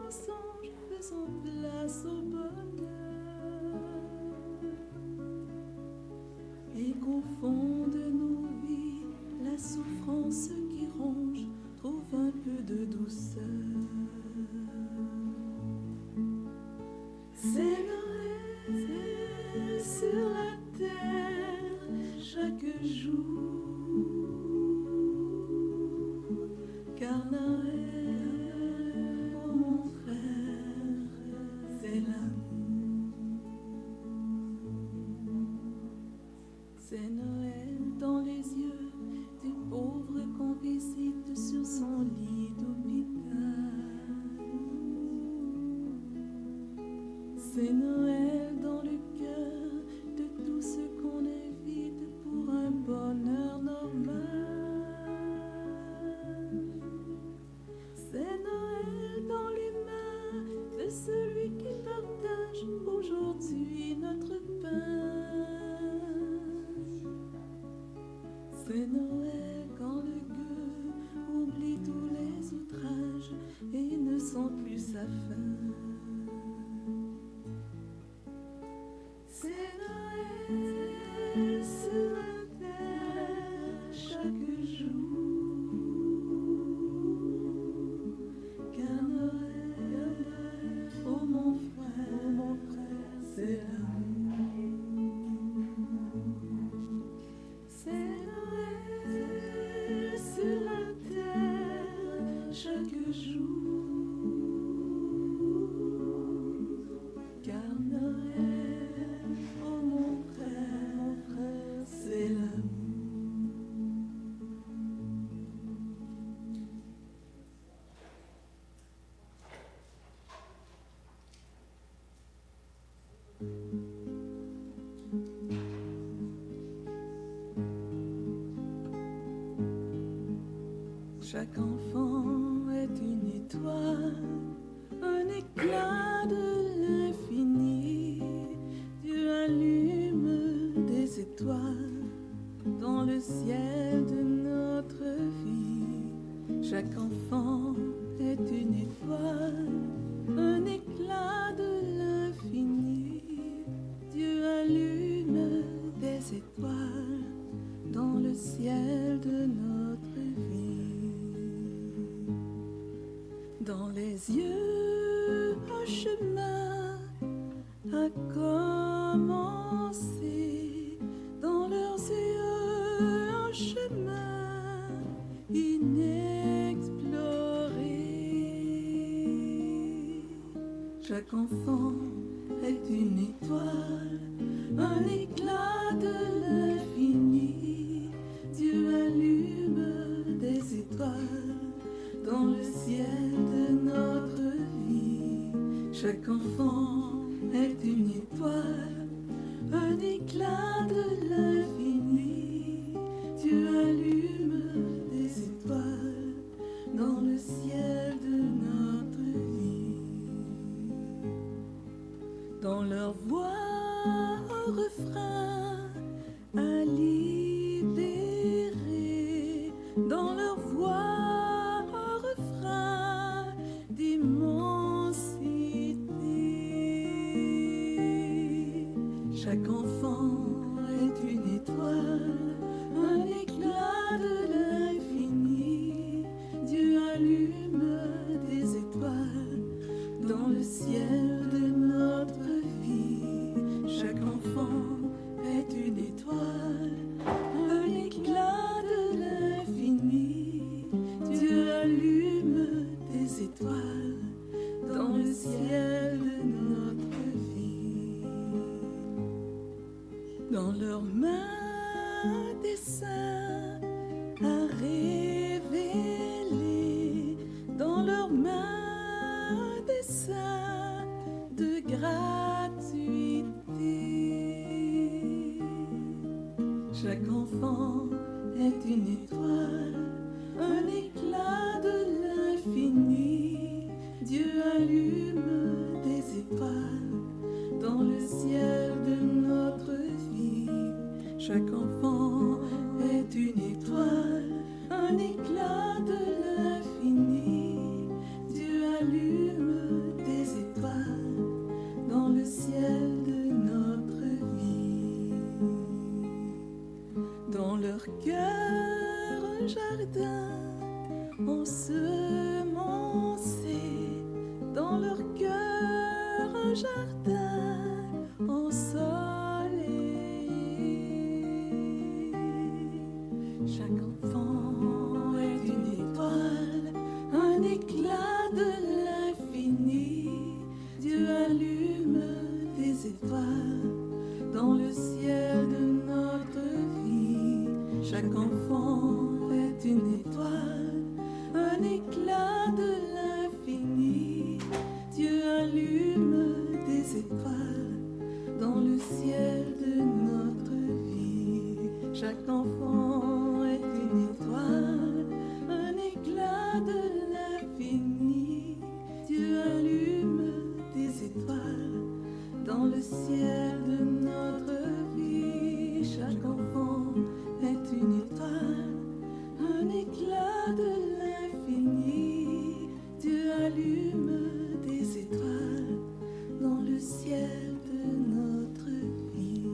nos anges, faisons place au bonheur. Et qu'au fond de nos vies, la souffrance qui ronge trouve un peu de douceur. C'est Noël sur la terre chaque jour, car Noël, oh mon frère, c'est l'amour. C'est Noël dans les yeux du pauvre qu'on visite sur son lit d'hôpital. C'est Noël dans le cœur de tous ceux qu'on invite pour un bonheur normal. C'est Noël dans les mains de celui qui partage aujourd'hui notre pain. C'est Noël quand le gueux oublie tous les outrages et ne sent plus sa faim. C'est Noël sur la terre chaque jour, car Noël, oh mon frère, c'est l'amour. C'est Noël sur la terre chaque jour, car Noël, oh mon frère, c'est l'amour. Chaque enfant est une étoile, un éclat de l'infini. Dieu allume des étoiles dans le ciel de notre vie. Chaque enfant est une étoile, un éclat de l'infini. Dieu allume des étoiles dans le ciel de notre vie. Dans les yeux, un chemin a commencé. Dans leurs yeux, un chemin inexploré. Chaque enfant est une étoile, un éclat de l'infini. Dieu allume des étoiles dans le ciel de notre vie. Chaque enfant est une étoile, un éclat de l'infini. Dieu allume des étoiles dans le ciel de notre vie. Dans leur voix, un refrain à libérer. Dans leur voix, un refrain d'immensité. Chaque enfant est une étoile, un éclat de l'infini. Dieu allume des étoiles dans le ciel de notre vie. Chaque enfant est une étoile, un éclat de l'infini. Dieu allume des étoiles dans le ciel de notre vie. Dans leurs mains des saints à révéler, dans leurs mains des saints de gratuité. Chaque enfant est une étoile, un éclat de l'infini. Dieu allume des étoiles dans le ciel de notre vie. Chaque enfant est une étoile, un éclat de l'infini. Dieu allume dans leur cœur un jardin ensemencé, dans leur cœur un jardin ensoleillé. Chaque enfant est une étoile, un éclat de l'infini. Dieu allume des étoiles dans le ciel de notre vie. Chaque enfant est une étoile, un éclat de l'infini. Dieu allume des étoiles dans le ciel de notre vie. Chaque enfant est une étoile, un éclat de l'infini. Dieu allume des étoiles dans le ciel de notre vie. Chaque enfant est une étoile, un éclat de l'infini. Dieu allume des étoiles dans le ciel de notre vie.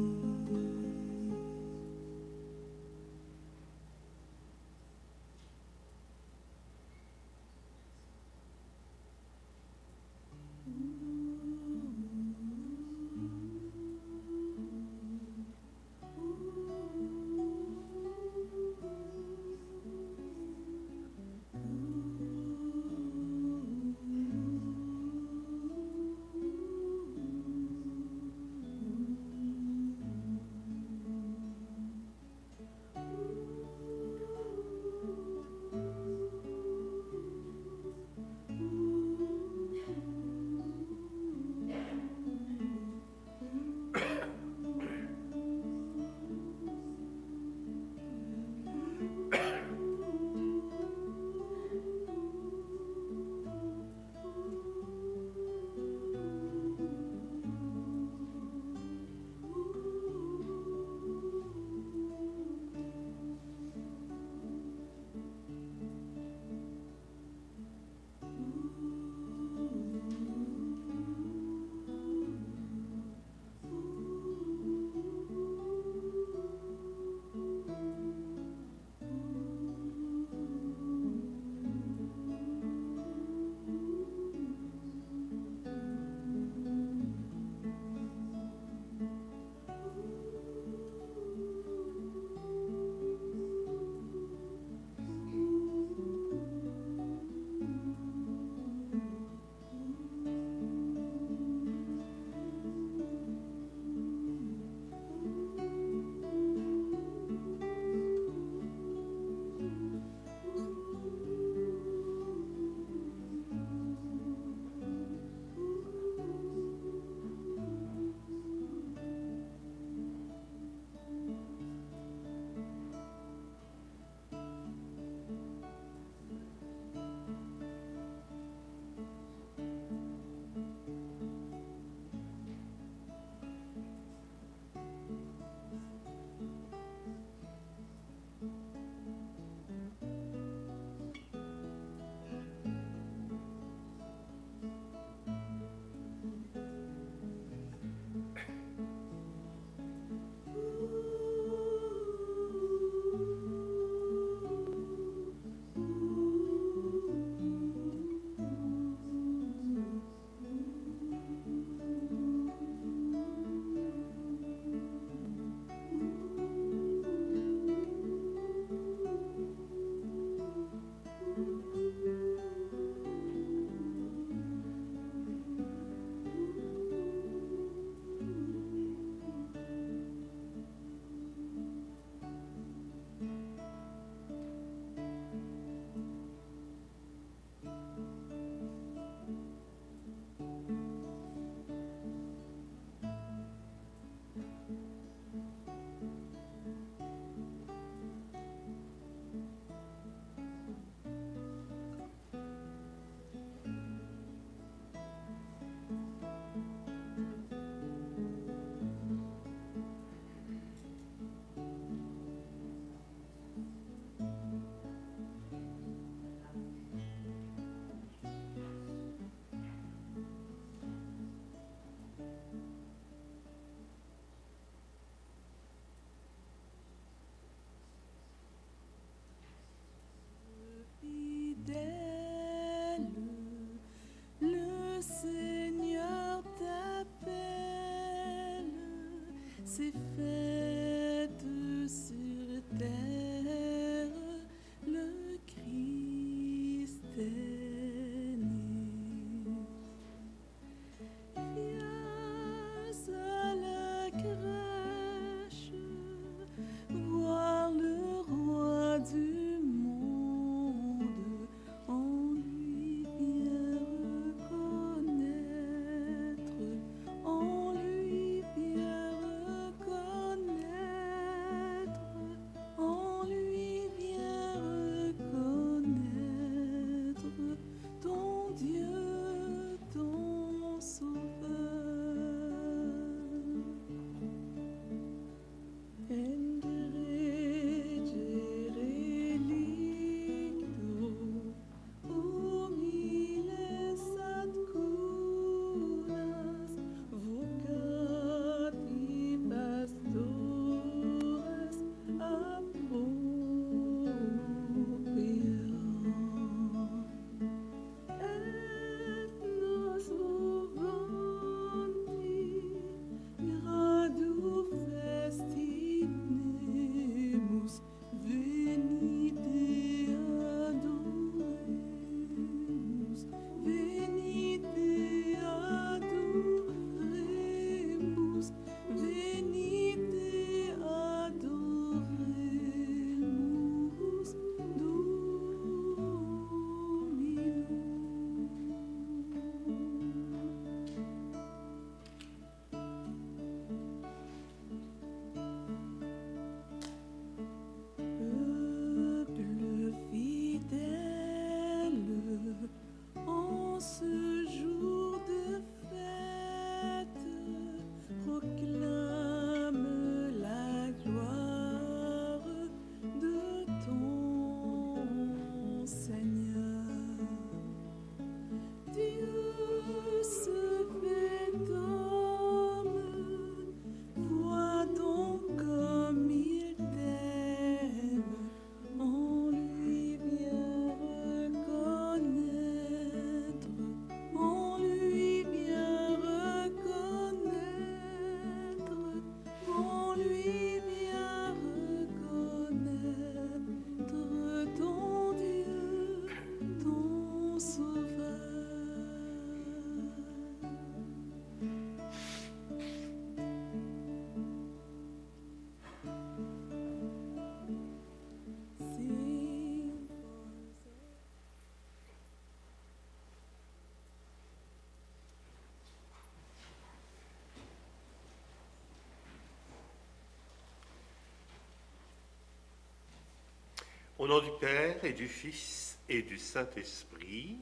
Au nom du Père et du Fils et du Saint-Esprit,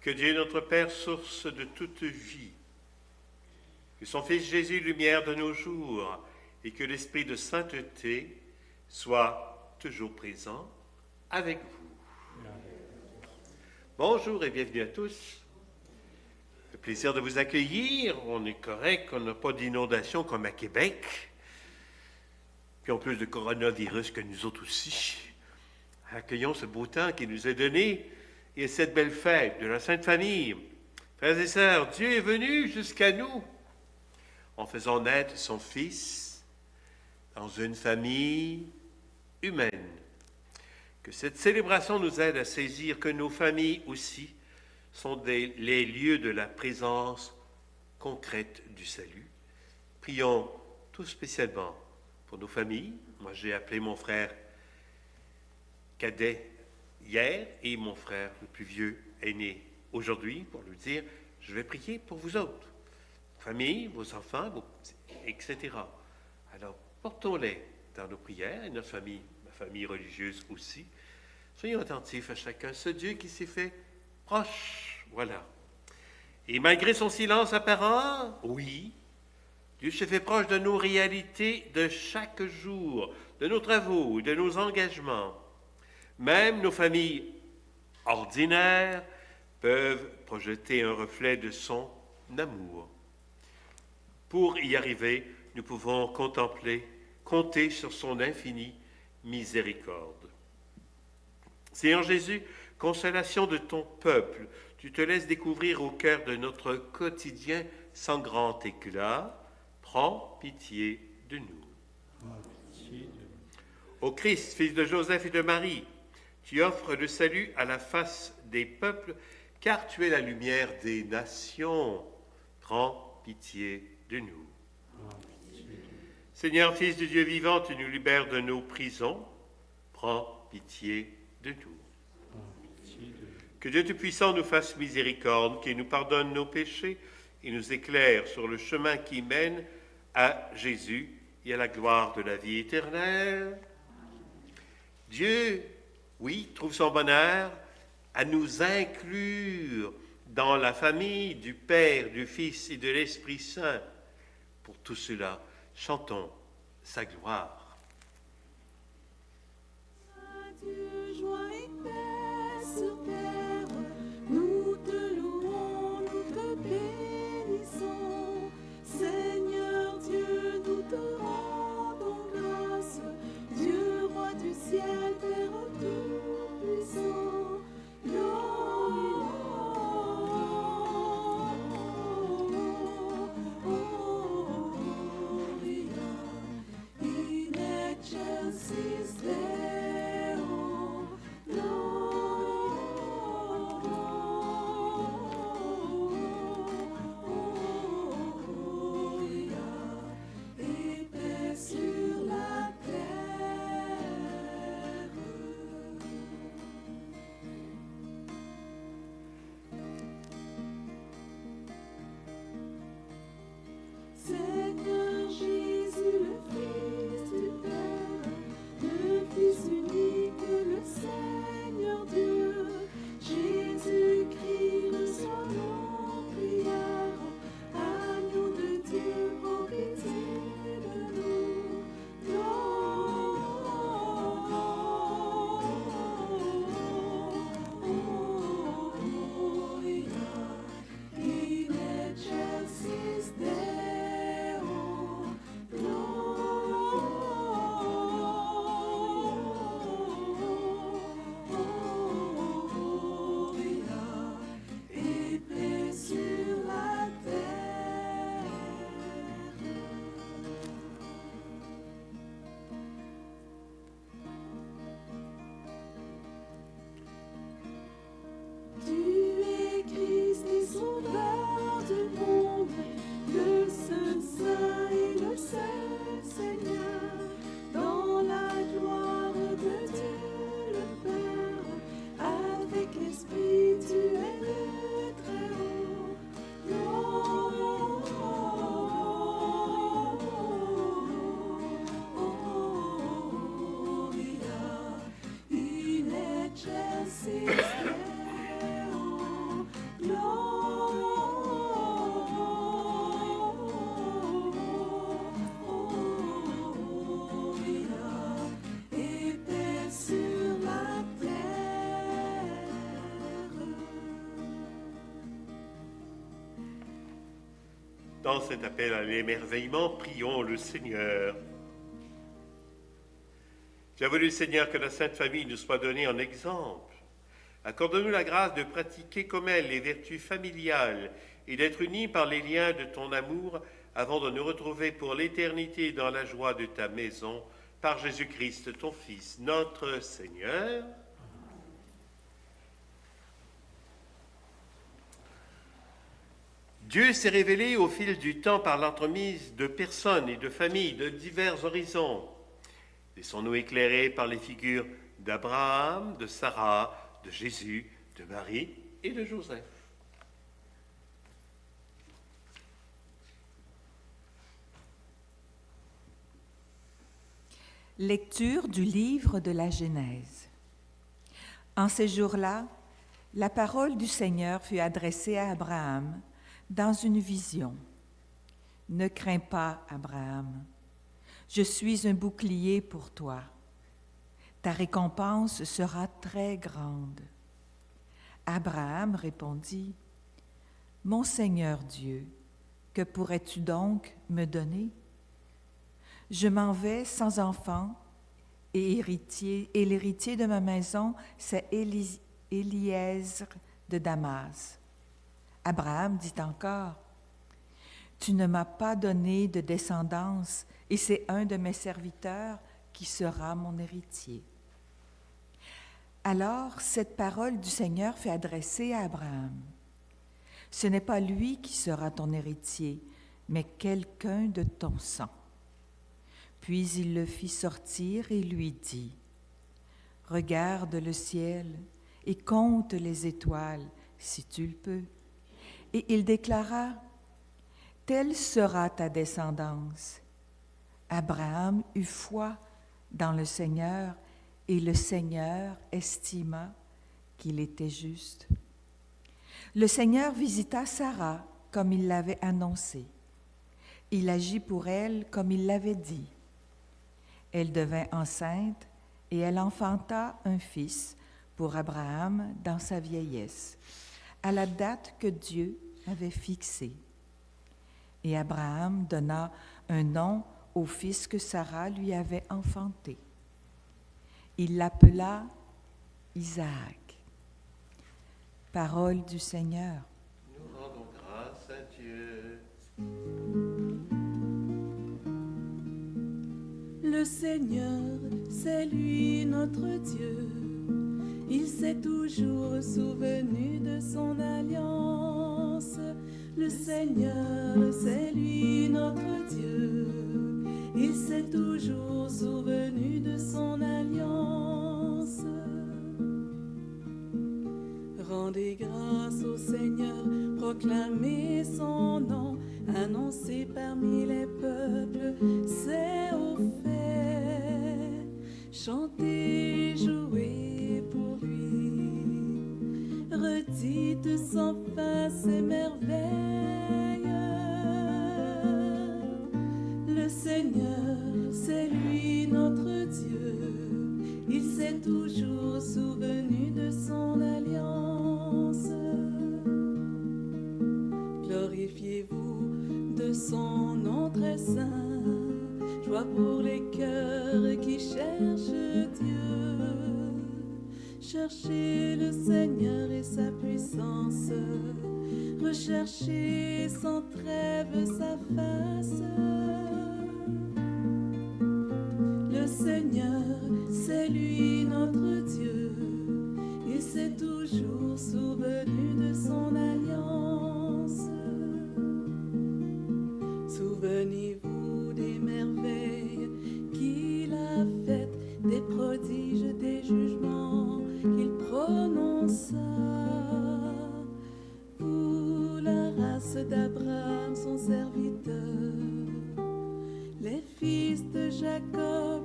que Dieu notre Père, source de toute vie, que son Fils Jésus, lumière de nos jours, et que l'Esprit de sainteté soit toujours présent avec vous. Bonjour et bienvenue à tous. Le plaisir de vous accueillir. On est correct, on n'a pas d'inondation comme à Québec. Puis en plus de coronavirus que nous autres aussi. Accueillons ce beau temps qui nous est donné et cette belle fête de la Sainte Famille. Frères et sœurs, Dieu est venu jusqu'à nous en faisant naître son Fils dans une famille humaine. Que cette célébration nous aide à saisir que nos familles aussi sont les lieux de la présence concrète du salut. Prions tout spécialement pour nos familles. Moi, j'ai appelé mon frère cadet hier et mon frère le plus vieux aîné aujourd'hui pour lui dire « Je vais prier pour vous autres, vos familles, vos enfants, etc. » Alors, portons-les dans nos prières et notre famille, ma famille religieuse aussi. Soyons attentifs à chacun, ce Dieu qui s'est fait proche, voilà. Et malgré son silence apparent, oui, Dieu s'est fait proche de nos réalités de chaque jour, de nos travaux, de nos engagements. Même nos familles ordinaires peuvent projeter un reflet de son amour. Pour y arriver, nous pouvons compter sur son infinie miséricorde. Seigneur Jésus, consolation de ton peuple, tu te laisses découvrir au cœur de notre quotidien sans grand éclat. Prends pitié de nous. Ô Christ, fils de Joseph et de Marie, tu offres le salut à la face des peuples, car tu es la lumière des nations. Prends pitié de nous. Seigneur, Fils du Dieu vivant, tu nous libères de nos prisons. Prends pitié de nous. Que Dieu Tout-Puissant nous fasse miséricorde, qu'il nous pardonne nos péchés et nous éclaire sur le chemin qui mène à Jésus et à la gloire de la vie éternelle. Dieu, oui, trouve son bonheur à nous inclure dans la famille du Père, du Fils et de l'Esprit Saint. Pour tout cela, chantons sa gloire. Adieu, joie et paix sur terre, nous te louons, nous te bénissons. Seigneur Dieu, nous te rendons grâce. Dieu, roi du ciel, Père tout-puissant. In excelsis Deo, et paix sur la terre. Seigneur Jésus, le Fils du Père, le Fils Dans cet appel à l'émerveillement, prions le Seigneur. Tu as voulu, Seigneur, que la Sainte Famille nous soit donnée en exemple. Accorde-nous la grâce de pratiquer comme elle les vertus familiales et d'être unis par les liens de ton amour avant de nous retrouver pour l'éternité dans la joie de ta maison, par Jésus-Christ, ton Fils, notre Seigneur. Dieu s'est révélé au fil du temps par l'entremise de personnes et de familles de divers horizons. Laissons-nous éclairer par les figures d'Abraham, de Sarah, de Jésus, de Marie et de Joseph. Lecture du livre de la Genèse. En ces jours-là, la parole du Seigneur fut adressée à Abraham dans une vision. « Ne crains pas, Abraham, je suis un bouclier pour toi. Ta récompense sera très grande. » Abraham répondit, « Mon Seigneur Dieu, que pourrais-tu donc me donner? Je m'en vais sans enfant et l'héritier de ma maison, c'est Éliézer de Damas. » Abraham dit encore, « Tu ne m'as pas donné de descendance, et c'est un de mes serviteurs qui sera mon héritier. » Alors cette parole du Seigneur fut adressée à Abraham. « Ce n'est pas lui qui sera ton héritier, mais quelqu'un de ton sang. » Puis il le fit sortir et lui dit, « Regarde le ciel et compte les étoiles, si tu le peux. » Et il déclara, « Telle sera ta descendance. » Abraham eut foi dans le Seigneur, et le Seigneur estima qu'il était juste. Le Seigneur visita Sarah comme il l'avait annoncé. Il agit pour elle comme il l'avait dit. Elle devint enceinte et elle enfanta un fils pour Abraham dans sa vieillesse, à la date que Dieu avait fixée. Et Abraham donna un nom au fils que Sarah lui avait enfanté. Il l'appela Isaac. Parole du Seigneur. Nous rendons grâce à Dieu. Le Seigneur, c'est lui notre Dieu. Il s'est toujours souvenu de son alliance. Le Seigneur, c'est lui notre Dieu. Il s'est toujours souvenu de son alliance. Rendez grâce au Seigneur, proclamez son nom, annoncez parmi les peuples ses hauts faits. Chantez, jouez pour lui, redites sans fin ses merveilles. Le Seigneur, c'est lui notre Dieu, il s'est toujours souvenu de son alliance. Glorifiez-vous de son nom très saint, joie pour les cœurs qui cherchent Dieu. Cherchez le Seigneur et sa puissance, recherchez sans trêve sa face. Le Seigneur, c'est lui notre Dieu, il s'est toujours souvenu de son alliance. Souvenez-vous des merveilles qu'il a faites, des prodiges, des jugements qu'il prononça. Vous, la race d'Abraham, son serviteur, les fils de Jacob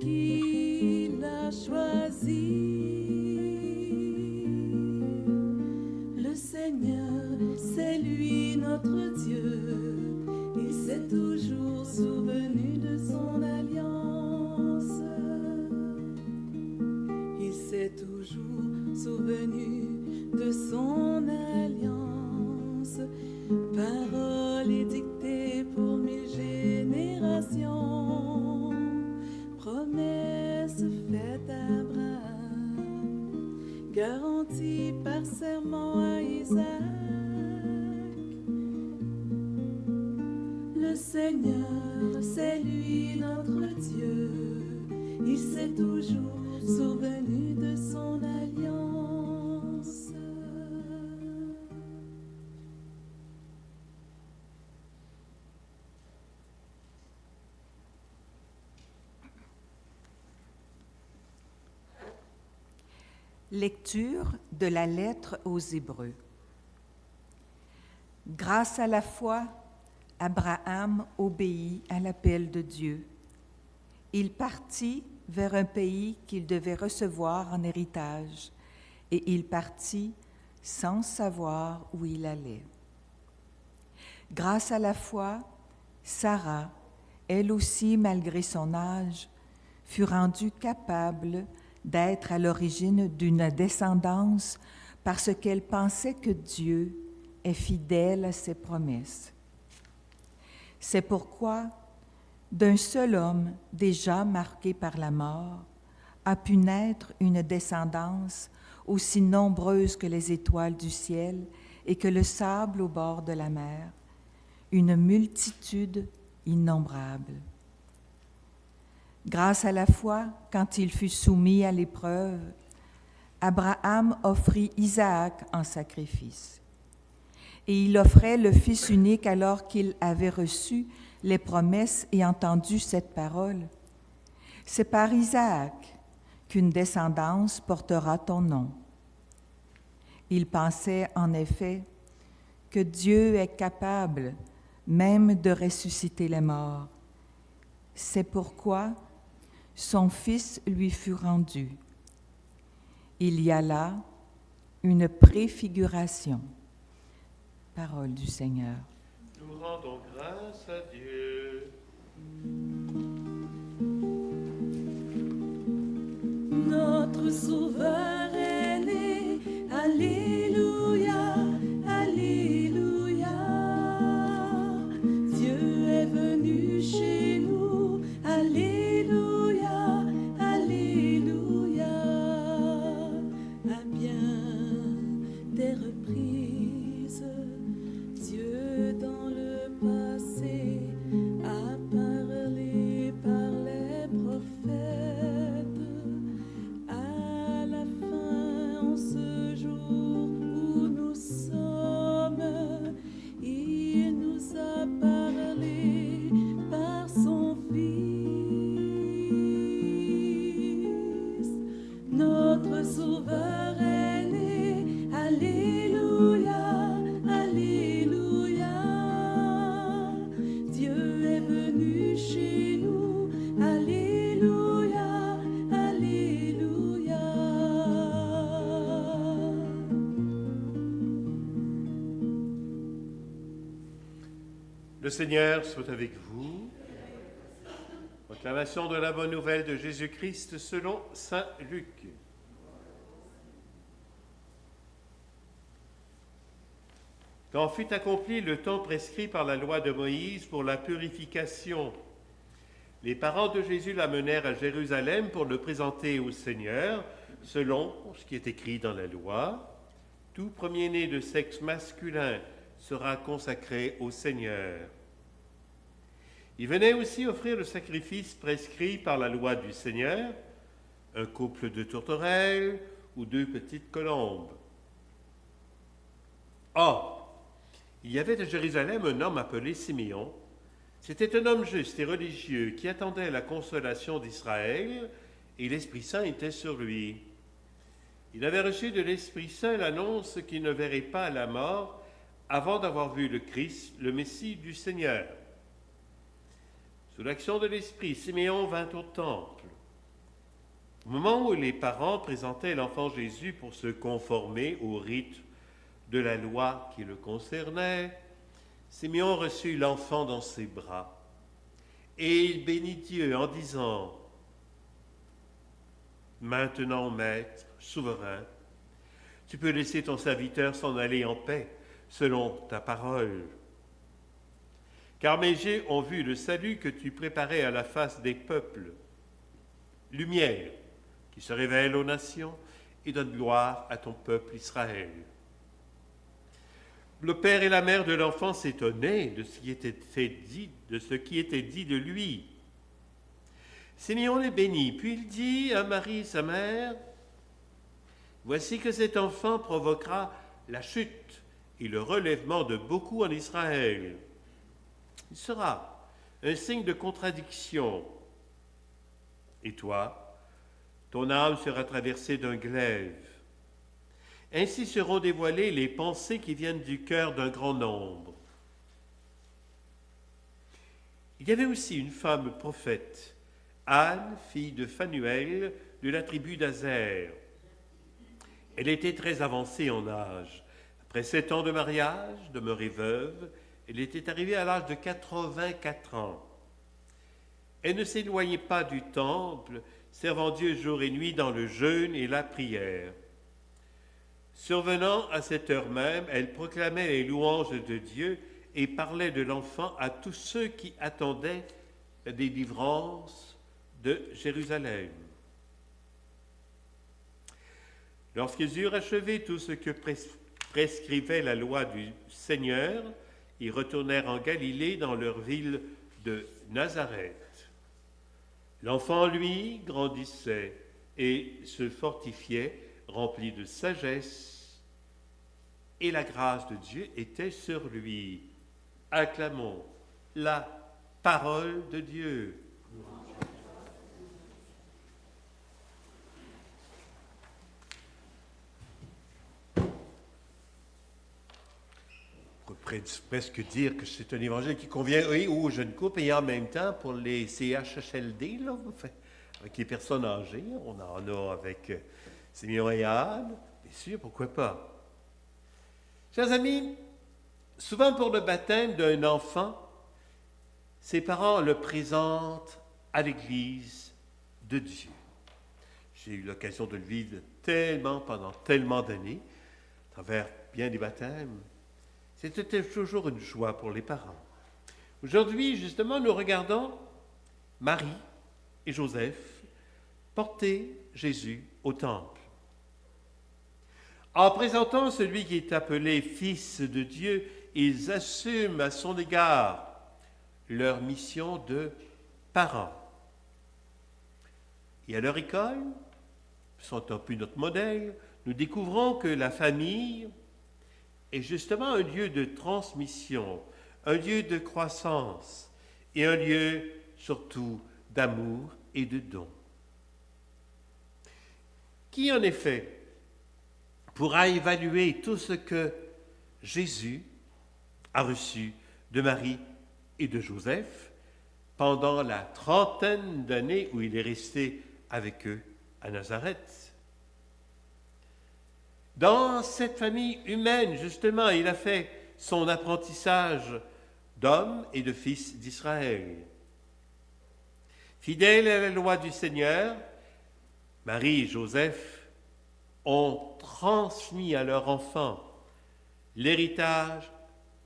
qu'il a choisis. notre Dieu, il s'est toujours souvenu de son alliance. Il s'est toujours souvenu de son alliance. Parole édictée pour 1000 générations. Promesse faite à Abraham, garantie par serment à Isaac. Le Seigneur, c'est lui notre Dieu. Il s'est toujours souvenu de son alliance. Lecture de la lettre aux Hébreux. Grâce à la foi, Abraham obéit à l'appel de Dieu. Il partit vers un pays qu'il devait recevoir en héritage, et il partit sans savoir où il allait. Grâce à la foi, Sarah, elle aussi malgré son âge, fut rendue capable d'être à l'origine d'une descendance parce qu'elle pensait que Dieu est fidèle à ses promesses. C'est pourquoi, d'un seul homme déjà marqué par la mort, a pu naître une descendance aussi nombreuse que les étoiles du ciel et que le sable au bord de la mer, une multitude innombrable. Grâce à la foi, quand il fut soumis à l'épreuve, Abraham offrit Isaac en sacrifice. Et il offrait le Fils unique alors qu'il avait reçu les promesses et entendu cette parole. C'est par Isaac qu'une descendance portera ton nom. Il pensait en effet que Dieu est capable même de ressusciter les morts. C'est pourquoi son Fils lui fut rendu. Il y a là une préfiguration. Parole du Seigneur. Nous rendons grâce à Dieu. Notre Sauveur est né, Alléluia, Alléluia. Dieu est venu chez nous, Alléluia, Alléluia. À bien des reprises, Dieu dans le passé a parlé par les prophètes. À la fin, en ce jour où nous sommes, il nous a parlé par son Fils. Notre Sauveur est né, Alléluia, Alléluia. Dieu est venu chez nous, Alléluia, Alléluia. Le Seigneur soit avec vous. Proclamation de la bonne nouvelle de Jésus-Christ selon saint Luc. Quand fut accompli le temps prescrit par la loi de Moïse pour la purification, les parents de Jésus l'amenèrent à Jérusalem pour le présenter au Seigneur, selon ce qui est écrit dans la loi. Tout premier-né de sexe masculin sera consacré au Seigneur. Il venait aussi offrir le sacrifice prescrit par la loi du Seigneur, un couple de tourterelles ou 2 petites colombes. Or, il y avait à Jérusalem un homme appelé Siméon. C'était un homme juste et religieux qui attendait la consolation d'Israël, et l'Esprit Saint était sur lui. Il avait reçu de l'Esprit Saint l'annonce qu'il ne verrait pas la mort avant d'avoir vu le Christ, le Messie du Seigneur. Sous l'action de l'Esprit, Siméon vint au temple. Au moment où les parents présentaient l'enfant Jésus pour se conformer au rite de la loi qui le concernait, Simeon reçut l'enfant dans ses bras et il bénit Dieu en disant: Maintenant, Maître, souverain, tu peux laisser ton serviteur s'en aller en paix, selon ta parole. Car mes yeux ont vu le salut que tu préparais à la face des peuples, lumière qui se révèle aux nations et donne gloire à ton peuple Israël. Le père et la mère de l'enfant s'étonnaient de ce qui était dit de lui. Simeon les bénit, puis il dit à Marie, sa mère: Voici que cet enfant provoquera la chute et le relèvement de beaucoup en Israël. Il sera un signe de contradiction. Et toi, ton âme sera traversée d'un glaive. Ainsi seront dévoilées les pensées qui viennent du cœur d'un grand nombre. Il y avait aussi une femme prophète, Anne, fille de Phanuel, de la tribu d'Azer. Elle était très avancée en âge. Après 7 ans de mariage, demeurée veuve, elle était arrivée à l'âge de 84 ans. Elle ne s'éloignait pas du temple, servant Dieu jour et nuit dans le jeûne et la prière. Survenant à cette heure même, elle proclamait les louanges de Dieu et parlait de l'enfant à tous ceux qui attendaient la délivrance de Jérusalem. Lorsqu'ils eurent achevé tout ce que prescrivait la loi du Seigneur, ils retournèrent en Galilée dans leur ville de Nazareth. L'enfant, lui, grandissait et se fortifiait, rempli de sagesse, et la grâce de Dieu était sur lui. Acclamons la parole de Dieu. On pourrait presque dire que c'est un évangile qui convient aux jeunes couples et en même temps pour les CHHLD, là, avec les personnes âgées. On en a avec Simeon et Anne, bien sûr, pourquoi pas. Chers amis, souvent pour le baptême d'un enfant, ses parents le présentent à l'Église de Dieu. J'ai eu l'occasion de le vivre pendant tellement d'années, à travers bien des baptêmes. C'était toujours une joie pour les parents. Aujourd'hui, justement, nous regardons Marie et Joseph porter Jésus au temple. En présentant celui qui est appelé Fils de Dieu, ils assument à son égard leur mission de parents. Et à leur école, qui sont un peu notre modèle, nous découvrons que la famille est justement un lieu de transmission, un lieu de croissance et un lieu surtout d'amour et de don. Qui en effet pourra évaluer tout ce que Jésus a reçu de Marie et de Joseph pendant la 30aine d'années où il est resté avec eux à Nazareth? Dans cette famille humaine, justement, il a fait son apprentissage d'homme et de fils d'Israël. Fidèles à la loi du Seigneur, Marie et Joseph ont transmis à leur enfant l'héritage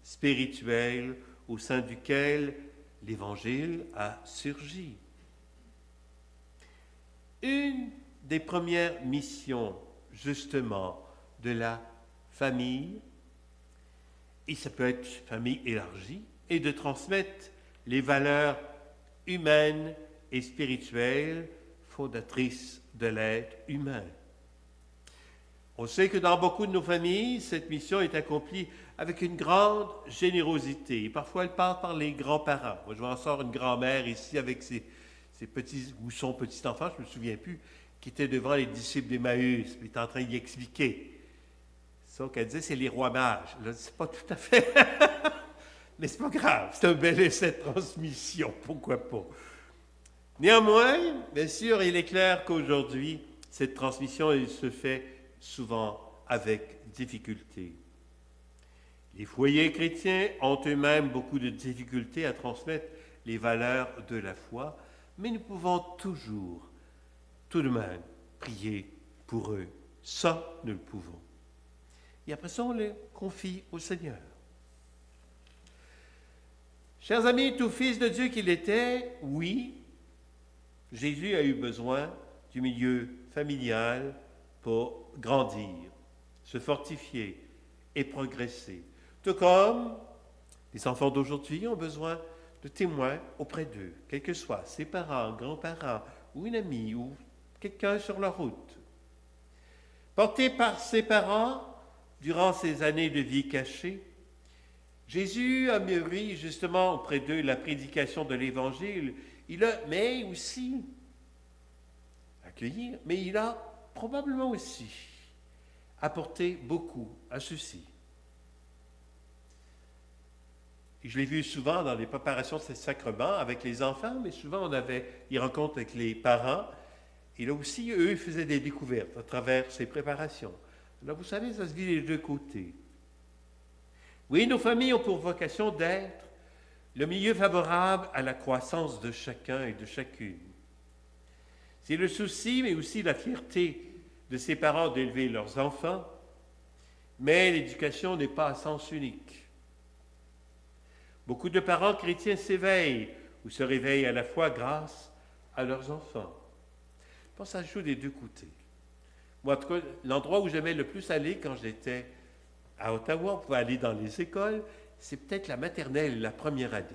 spirituel au sein duquel l'Évangile a surgi. Une des premières missions, justement, de la famille, et ça peut être famille élargie, est de transmettre les valeurs humaines et spirituelles fondatrices de l'être humain. On sait que dans beaucoup de nos familles, cette mission est accomplie avec une grande générosité. Et parfois, elle passe par les grands-parents. Moi, je vais en sortir une grand-mère ici avec ses petits ou son petit-enfant, je ne me souviens plus, qui était devant les disciples d'Emmaüs, puis était en train d'y expliquer. Ça qu'elle disait, c'est les rois mages. Là, c'est pas tout à fait... Mais c'est pas grave, c'est un bel essai de transmission, pourquoi pas. Néanmoins, bien sûr, il est clair qu'aujourd'hui, cette transmission, elle se fait souvent avec difficulté. Les foyers chrétiens ont eux-mêmes beaucoup de difficultés à transmettre les valeurs de la foi, mais nous pouvons toujours, tout de même, prier pour eux. Ça, nous le pouvons. Et après ça, on le confie au Seigneur. Chers amis, tout fils de Dieu qu'il était, oui, Jésus a eu besoin du milieu familial pour grandir, se fortifier et progresser. Tout comme les enfants d'aujourd'hui ont besoin de témoins auprès d'eux, quels que soient ses parents, grands-parents, ou une amie, ou quelqu'un sur la route. Porté par ses parents, durant ces années de vie cachée, Jésus a mûri justement auprès d'eux la prédication de l'Évangile. Mais aussi accueillir, mais il a probablement aussi apporté beaucoup à ceux-ci. Je l'ai vu souvent dans les préparations de ces sacrements avec les enfants, mais souvent on avait des rencontres avec les parents. Et là aussi, eux faisaient des découvertes à travers ces préparations. Alors vous savez, ça se vit des deux côtés. Oui, nos familles ont pour vocation d'être le milieu favorable à la croissance de chacun et de chacune. C'est le souci, mais aussi la fierté de ces parents d'élever leurs enfants, mais l'éducation n'est pas à sens unique. Beaucoup de parents chrétiens s'éveillent ou se réveillent à la fois grâce à leurs enfants. Je pense que ça joue des deux côtés. Moi, en tout cas, l'endroit où j'aimais le plus aller quand j'étais à Ottawa, on pouvait aller dans les écoles, c'est peut-être la maternelle, la première année.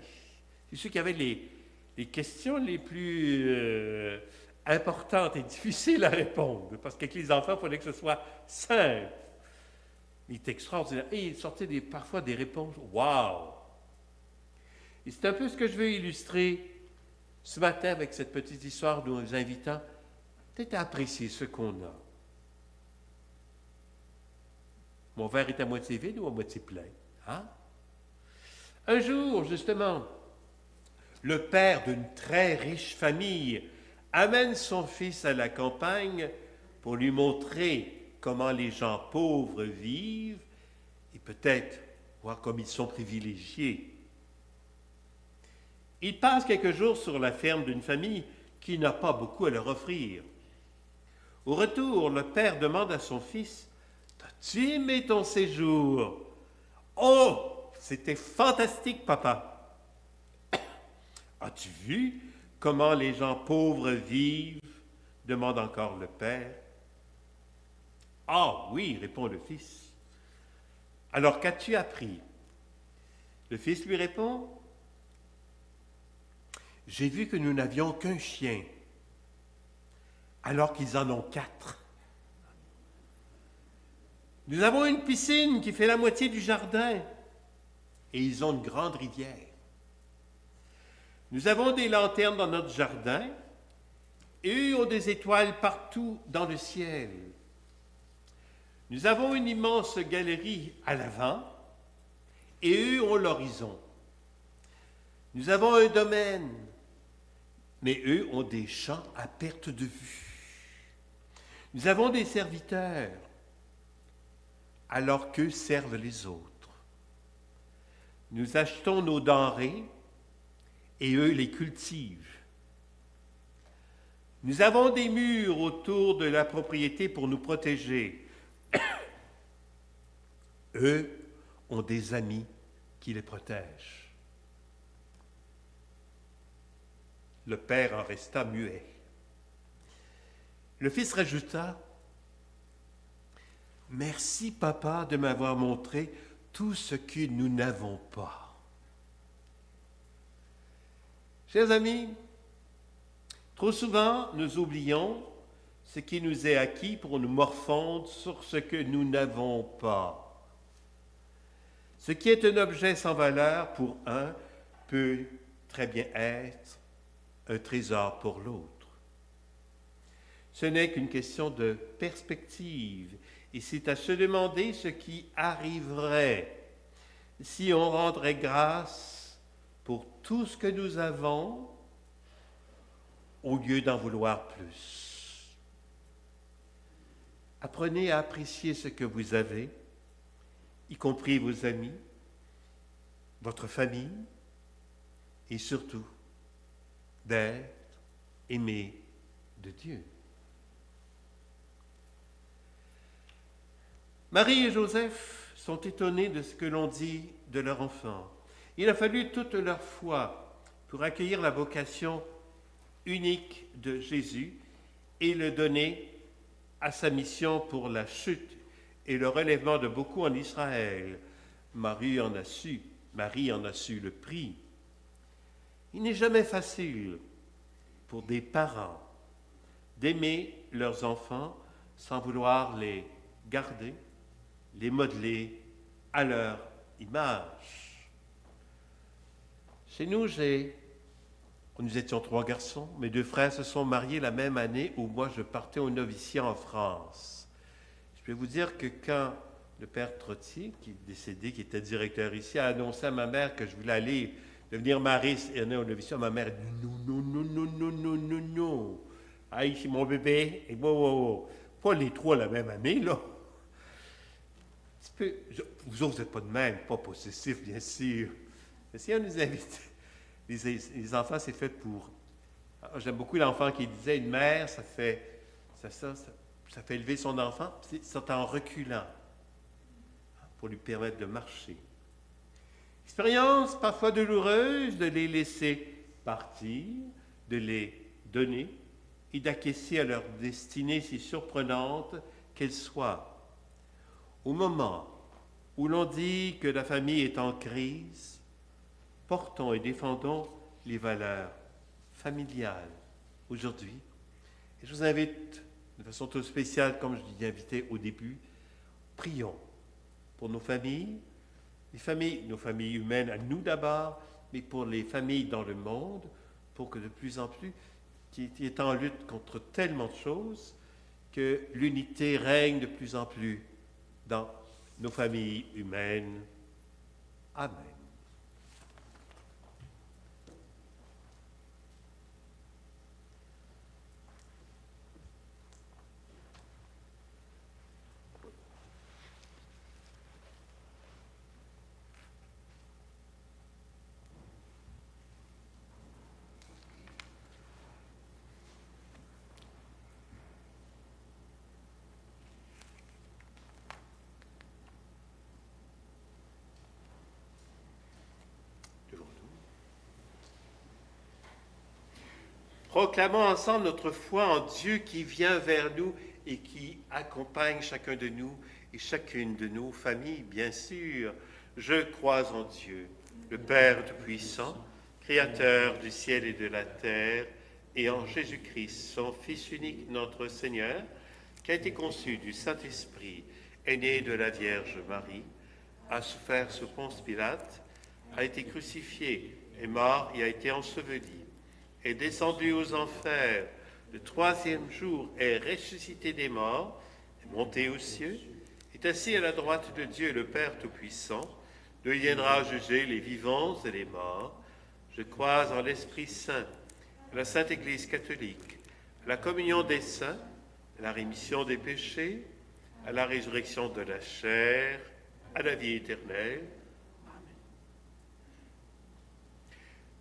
C'est ceux qui avaient les questions les plus importantes et difficiles à répondre, parce qu'avec les enfants, il fallait que ce soit simple. Il était extraordinaire. Et il sortait parfois des réponses. Waouh! Et c'est un peu ce que je veux illustrer ce matin avec cette petite histoire de nos invitants, peut-être à apprécier ce qu'on a. Mon verre est à moitié vide ou à moitié plein? Hein? Un jour, justement, le père d'une très riche famille amène son fils à la campagne pour lui montrer comment les gens pauvres vivent et peut-être voir comme ils sont privilégiés. Il passe quelques jours sur la ferme d'une famille qui n'a pas beaucoup à leur offrir. Au retour, le père demande à son fils: « T'as-tu aimé ton séjour? »« Oh, c'était fantastique, papa. »« As-tu vu comment les gens pauvres vivent? » demande encore le père. « Ah oui, répond le fils. »« Alors qu'as-tu appris? » Le fils lui répond: « J'ai vu que nous n'avions qu'un chien, alors qu'ils en ont 4. Nous avons une piscine qui fait la moitié du jardin, et ils ont une grande rivière. Nous avons des lanternes dans notre jardin, et eux ont des étoiles partout dans le ciel. Nous avons une immense galerie à l'avant, et eux ont l'horizon. Nous avons un domaine, mais eux ont des champs à perte de vue. Nous avons des serviteurs, alors qu'eux servent les autres. Nous achetons nos denrées, et eux les cultivent. Nous avons des murs autour de la propriété pour nous protéger. Eux ont des amis qui les protègent. Le père en resta muet. Le fils rajouta: « Merci, papa, de m'avoir montré tout ce que nous n'avons pas. » Chers amis, trop souvent, nous oublions ce qui nous est acquis pour nous morfondre sur ce que nous n'avons pas. Ce qui est un objet sans valeur pour un peut très bien être un trésor pour l'autre. Ce n'est qu'une question de perspective, et c'est à se demander ce qui arriverait si on rendrait grâce pour tout ce que nous avons au lieu d'en vouloir plus. Apprenez à apprécier ce que vous avez y compris vos amis, votre famille, et surtout d'être aimé de Dieu. Marie et Joseph sont étonnés de ce que l'on dit de leur enfant. Il a fallu toute leur foi pour accueillir la vocation unique de Jésus et le donner à sa mission pour la chute et le relèvement de beaucoup en Israël. Marie en a su le prix. Il n'est jamais facile pour des parents d'aimer leurs enfants sans vouloir les garder, les modeler à leur image. Chez nous, nous étions 3 garçons. Mes 2 frères se sont mariés la même année où moi je partais au noviciat en France. Je peux vous dire que quand le père Trottier, qui est décédé, qui était directeur ici, a annoncé à ma mère que je voulais aller devenir mariste et aller au noviciat, ma mère a dit non. Aïe, c'est mon bébé. Et wow. Pas les 3 la même année, là. Vous autres, vous n'êtes pas de même, pas possessif, bien sûr. Mais si on nous invite, les enfants, c'est fait pour. J'aime beaucoup l'enfant qui disait une mère, ça fait élever son enfant, c'est en reculant pour lui permettre de marcher. Expérience parfois douloureuse de les laisser partir, de les donner et d'acquiescer à leur destinée si surprenante qu'elle soit. Au moment où l'on dit que la famille est en crise, portons et défendons les valeurs familiales aujourd'hui. Et je vous invite de façon toute spéciale, comme je l'ai invité au début, prions pour nos familles, nos familles humaines à nous d'abord, mais pour les familles dans le monde, pour que de plus en plus, qui est en lutte contre tellement de choses, que l'unité règne de plus en plus dans nos familles humaines. Amen. Proclamons ensemble notre foi en Dieu qui vient vers nous et qui accompagne chacun de nous et chacune de nos familles, bien sûr. Je crois en Dieu, le Père Tout-Puissant, Créateur du ciel et de la terre, et en Jésus-Christ, son Fils unique, notre Seigneur, qui a été conçu du Saint-Esprit, est né de la Vierge Marie, a souffert sous Ponce Pilate, a été crucifié, est mort et a été enseveli, est descendu aux enfers, le 3e jour est ressuscité des morts, est monté aux cieux, est assis à la droite de Dieu le Père Tout-Puissant, d'où il viendra juger les vivants et les morts. Je crois en l'Esprit Saint, à la Sainte Église catholique, à la communion des saints, à la rémission des péchés, à la résurrection de la chair, à la vie éternelle.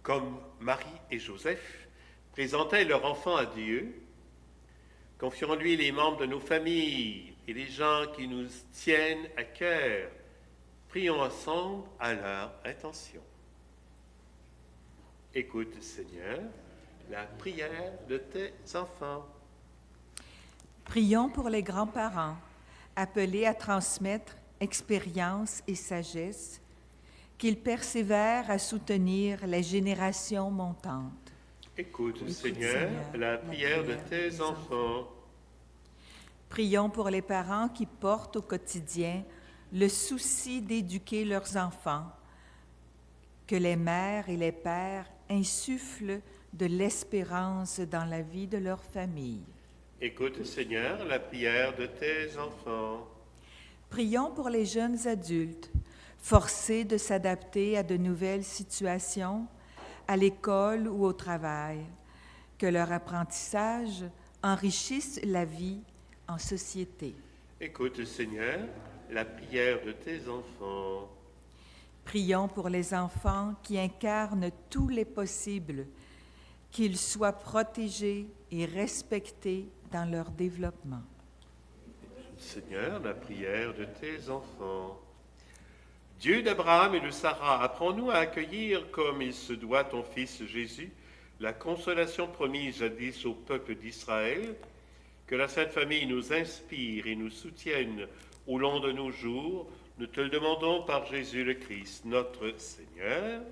Comme Marie et Joseph présentaient leur enfant à Dieu, confions-lui les membres de nos familles et les gens qui nous tiennent à cœur. Prions ensemble à leur intention. Écoute, Seigneur, la prière de tes enfants. Prions pour les grands-parents, appelés à transmettre expérience et sagesse, qu'ils persévèrent à soutenir les générations montantes. Écoute, Seigneur, la prière de tes enfants. Prions pour les parents qui portent au quotidien le souci d'éduquer leurs enfants, que les mères et les pères insufflent de l'espérance dans la vie de leur famille. Écoute, Seigneur, la prière de tes enfants. Prions pour les jeunes adultes, forcés de s'adapter à de nouvelles situations, à l'école ou au travail, que leur apprentissage enrichisse la vie en société. Écoute, Seigneur, la prière de tes enfants. Prions pour les enfants qui incarnent tous les possibles, qu'ils soient protégés et respectés dans leur développement. Seigneur, la prière de tes enfants. Dieu d'Abraham et de Sarah, apprends-nous à accueillir comme il se doit ton Fils Jésus, la consolation promise jadis au peuple d'Israël, que la Sainte Famille nous inspire et nous soutienne au long de nos jours. Nous te le demandons par Jésus le Christ, notre Seigneur.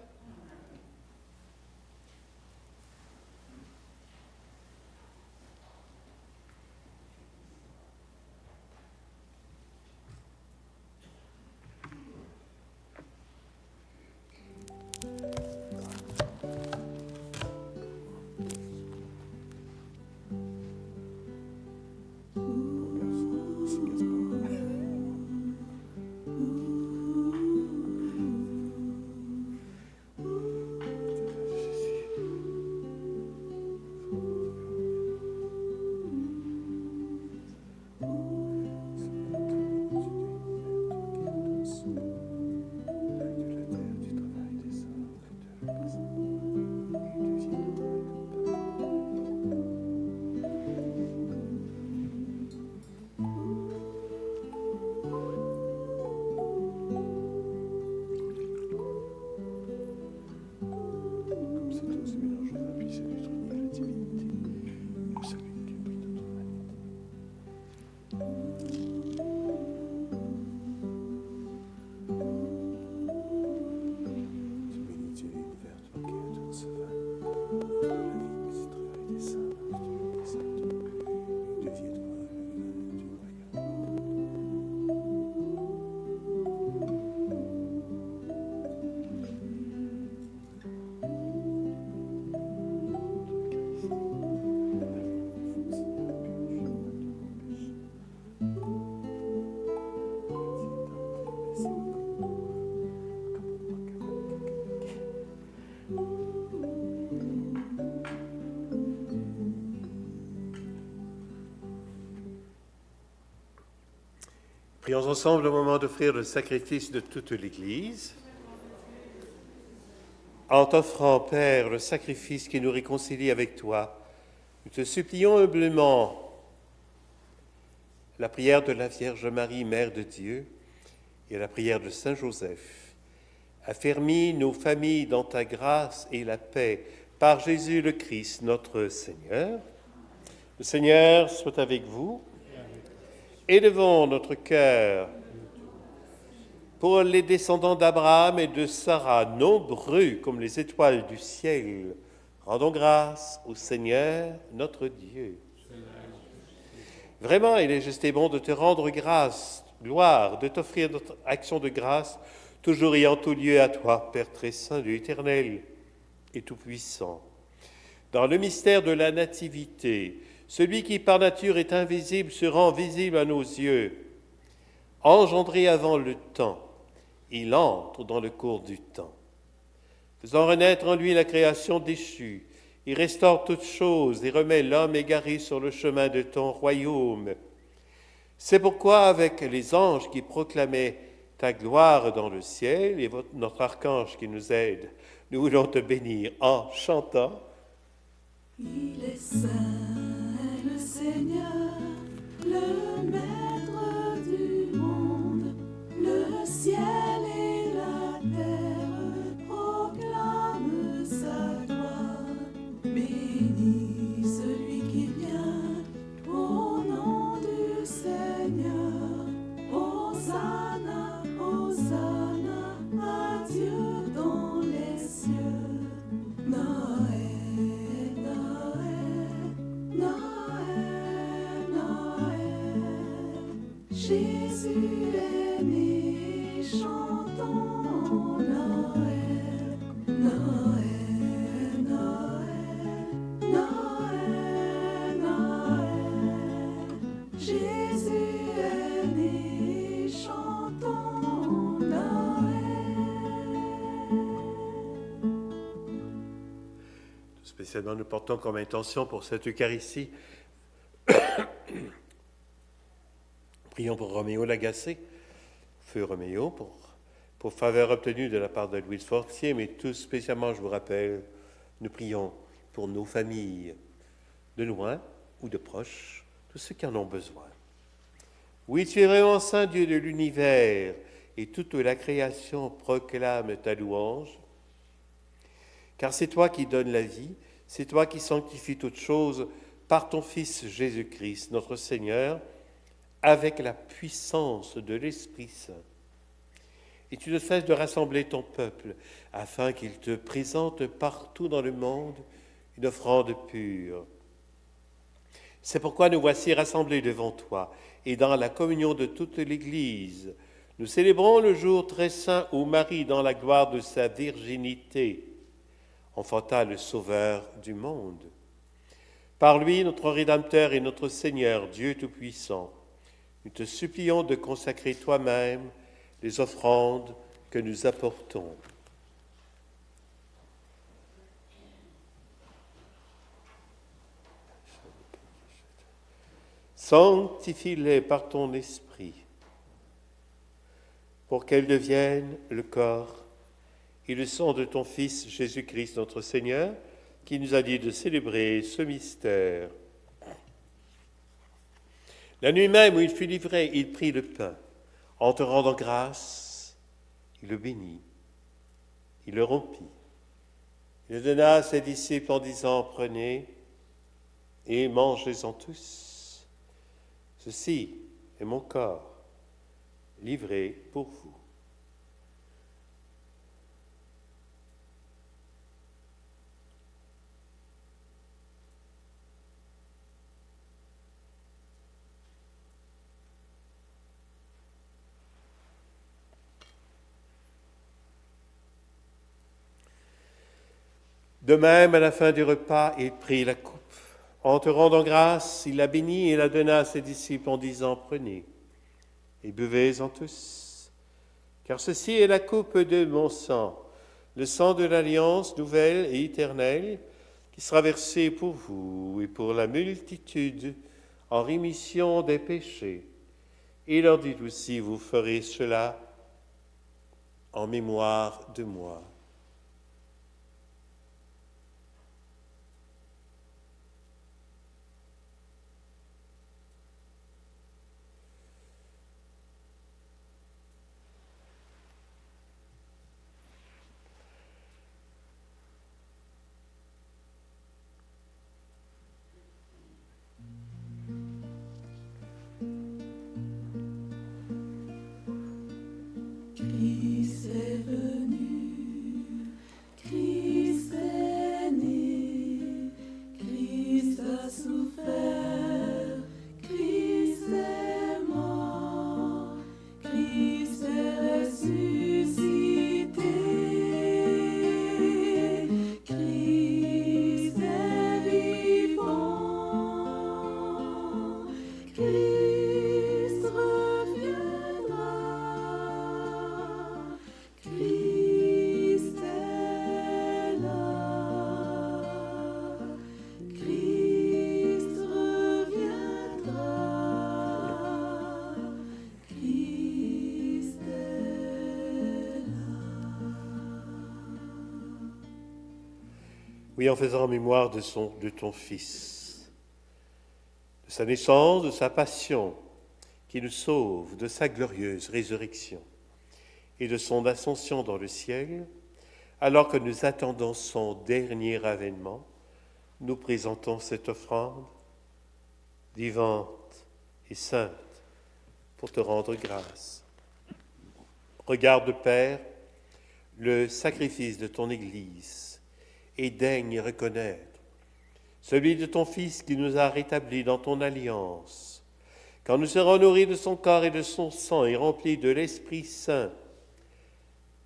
Prions ensemble au moment d'offrir le sacrifice de toute l'Église. En t'offrant, Père, le sacrifice qui nous réconcilie avec toi, nous te supplions humblement la prière de la Vierge Marie, Mère de Dieu, et la prière de Saint Joseph. Affermis nos familles dans ta grâce et la paix, par Jésus le Christ, notre Seigneur. Le Seigneur soit avec vous. Élevons notre cœur pour les descendants d'Abraham et de Sarah, nombreux comme les étoiles du ciel. Rendons grâce au Seigneur, notre Dieu. Vraiment, il est juste et bon de te rendre grâce, gloire, de t'offrir notre action de grâce, toujours et en tout lieu à toi, Père très saint, Dieu éternel et tout-puissant. Dans le mystère de la nativité, celui qui par nature est invisible se rend visible à nos yeux. Engendré avant le temps, il entre dans le cours du temps. Faisant renaître en lui la création déchue, il restaure toutes choses et remet l'homme égaré sur le chemin de ton royaume. C'est pourquoi, avec les anges qui proclamaient ta gloire dans le ciel et notre archange qui nous aide, nous voulons te bénir en chantant. Il est saint, le Seigneur, le Maître du monde, le ciel et la terre proclament sa gloire. Béni celui qui vient au nom du Seigneur. Hosanna, Hosanna à Dieu dans les cieux. Noël, Noël, Noël, Noël. Jésus est né, chantons Noël, Noël, Noël, Noël, Noël. Jésus est né, chantons Noël. Spécialement, nous portons comme intention pour cette Eucharistie Prions pour Roméo Lagacé, feu Roméo, pour faveur obtenue de la part de Louise Fortier, mais tout spécialement, je vous rappelle, nous prions pour nos familles, de loin ou de proches, tous ceux qui en ont besoin. Oui, tu es vraiment saint Dieu de l'univers, et toute la création proclame ta louange, car c'est toi qui donnes la vie, c'est toi qui sanctifies toutes choses par ton Fils Jésus-Christ, notre Seigneur, avec la puissance de l'Esprit Saint. Et tu ne cesses de rassembler ton peuple, afin qu'il te présente partout dans le monde une offrande pure. C'est pourquoi nous voici rassemblés devant toi, et dans la communion de toute l'Église, nous célébrons le jour très saint où Marie, dans la gloire de sa virginité, enfanta le Sauveur du monde. Par lui, notre Rédempteur et notre Seigneur, Dieu Tout-Puissant, nous te supplions de consacrer toi-même les offrandes que nous apportons. Sanctifie-les par ton esprit, pour qu'elles deviennent le corps et le sang de ton Fils Jésus-Christ notre Seigneur, qui nous a dit de célébrer ce mystère. La nuit même où il fut livré, il prit le pain. En te rendant grâce, il le bénit, il le rompit. Il le donna à ses disciples en disant, prenez et mangez-en tous. Ceci est mon corps, livré pour vous. De même, à la fin du repas, il prit la coupe. En te rendant grâce, il la bénit et la donna à ses disciples en disant, prenez et buvez-en tous, car ceci est la coupe de mon sang, le sang de l'alliance nouvelle et éternelle, qui sera versé pour vous et pour la multitude en rémission des péchés. Et il leur dit aussi, vous ferez cela en mémoire de moi. Christ est venu, Christ est né, Christ a souffert, Christ est mort, Christ est ressuscité, Christ est vivant, Christ reviendra. Christ est là, Christ reviendra, Christ est là. Oui, en faisant mémoire de ton Fils, de sa naissance, de sa passion, qui nous sauve, de sa glorieuse résurrection et de son ascension dans le ciel, alors que nous attendons son dernier avènement, nous présentons cette offrande vivante et sainte pour te rendre grâce. Regarde, Père, le sacrifice de ton Église et daigne reconnaître celui de ton Fils qui nous a rétablis dans ton alliance. Quand nous serons nourris de son corps et de son sang et remplis de l'Esprit Saint,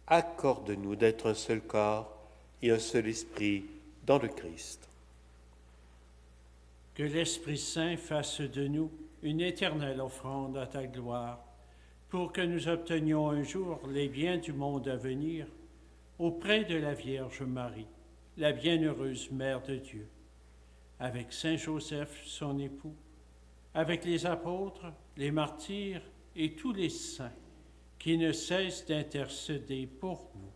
accorde-nous d'être un seul corps et un seul esprit dans le Christ. Que l'Esprit Saint fasse de nous une éternelle offrande à ta gloire, pour que nous obtenions un jour les biens du monde à venir, auprès de la Vierge Marie, la bienheureuse Mère de Dieu, avec Saint Joseph, son époux, avec les apôtres, les martyrs et tous les saints qui ne cessent d'intercéder pour nous.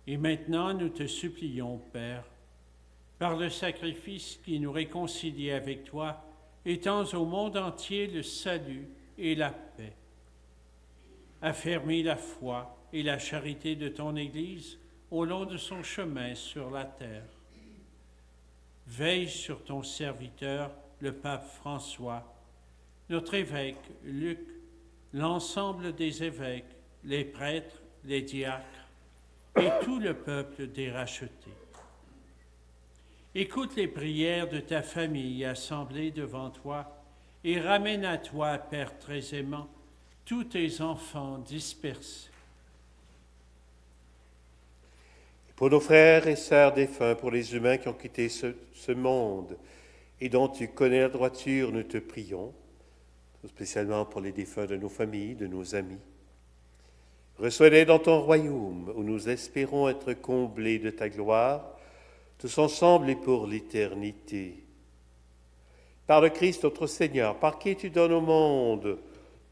Et maintenant, nous te supplions, Père, par le sacrifice qui nous réconcilie avec toi, étends au monde entier le salut et la paix. Affermis la foi et la charité de ton Église au long de son chemin sur la terre. Veille sur ton serviteur, le pape François, notre évêque Luc, l'ensemble des évêques, les prêtres, les diacres et tout le peuple des rachetés. Écoute les prières de ta famille assemblée devant toi et ramène à toi, Père très aimant, tous tes enfants dispersés. Pour nos frères et sœurs défunts, pour les humains qui ont quitté ce monde et dont tu connais la droiture, nous te prions, spécialement pour les défunts de nos familles, de nos amis. Reçois-les dans ton royaume, où nous espérons être comblés de ta gloire, tous ensemble et pour l'éternité. Par le Christ notre Seigneur, par qui tu donnes au monde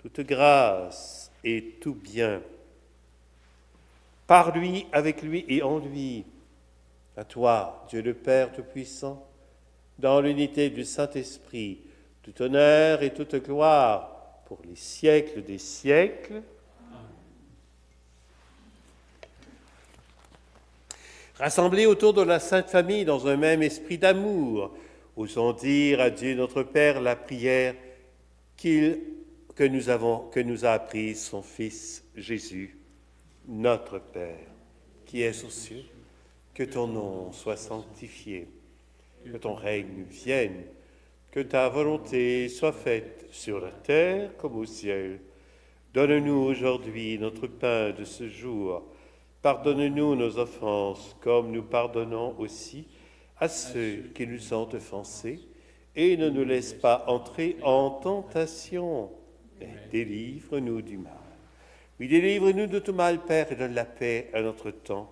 toute grâce et tout bien. Par lui, avec lui et en lui, à toi, Dieu le Père Tout-Puissant, dans l'unité du Saint-Esprit, tout honneur et toute gloire pour les siècles des siècles. Rassemblés autour de la Sainte Famille dans un même esprit d'amour, osons dire à Dieu notre Père la prière que nous a apprise son Fils Jésus. Notre Père, qui es aux cieux, que ton nom soit sanctifié, que ton règne vienne, que ta volonté soit faite sur la terre comme au ciel. Donne-nous aujourd'hui notre pain de ce jour. Pardonne-nous nos offenses, comme nous pardonnons aussi à ceux qui nous ont offensés, et ne nous laisse pas entrer en tentation, mais délivre-nous du mal. Oui, délivre-nous de tout mal, Père, et donne la paix à notre temps.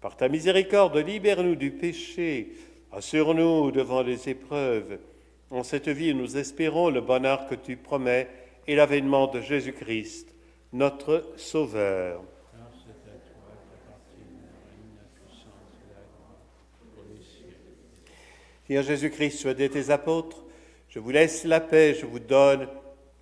Par ta miséricorde, libère-nous du péché, assure-nous devant les épreuves. En cette vie, nous espérons le bonheur que tu promets et l'avènement de Jésus-Christ, notre Sauveur. Seigneur Jésus-Christ, tu as dit tes apôtres, je vous laisse la paix, je vous donne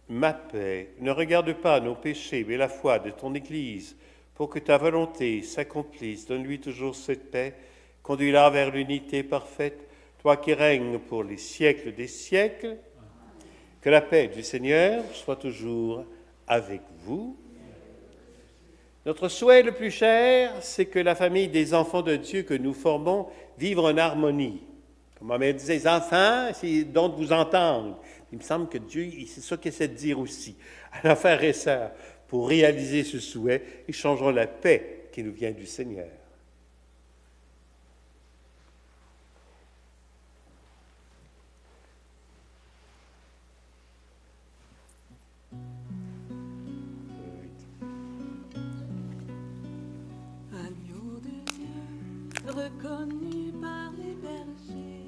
ma paix. Ne regarde pas nos péchés, mais la foi de ton Église, pour que ta volonté s'accomplisse. Donne-lui toujours cette paix, conduis-la vers l'unité parfaite, toi qui règnes pour les siècles des siècles. Que la paix du Seigneur soit toujours avec vous. Notre souhait le plus cher, c'est que la famille des enfants de Dieu que nous formons vive en harmonie. Comme ma mère disait, les enfants, c'est donc vous entendre. Il me semble que Dieu, c'est ça qu'il essaie de dire aussi. Alors, frères et sœurs, pour réaliser ce souhait, échangeons la paix qui nous vient du Seigneur. Agneau de Dieu, reconnu par les bergers,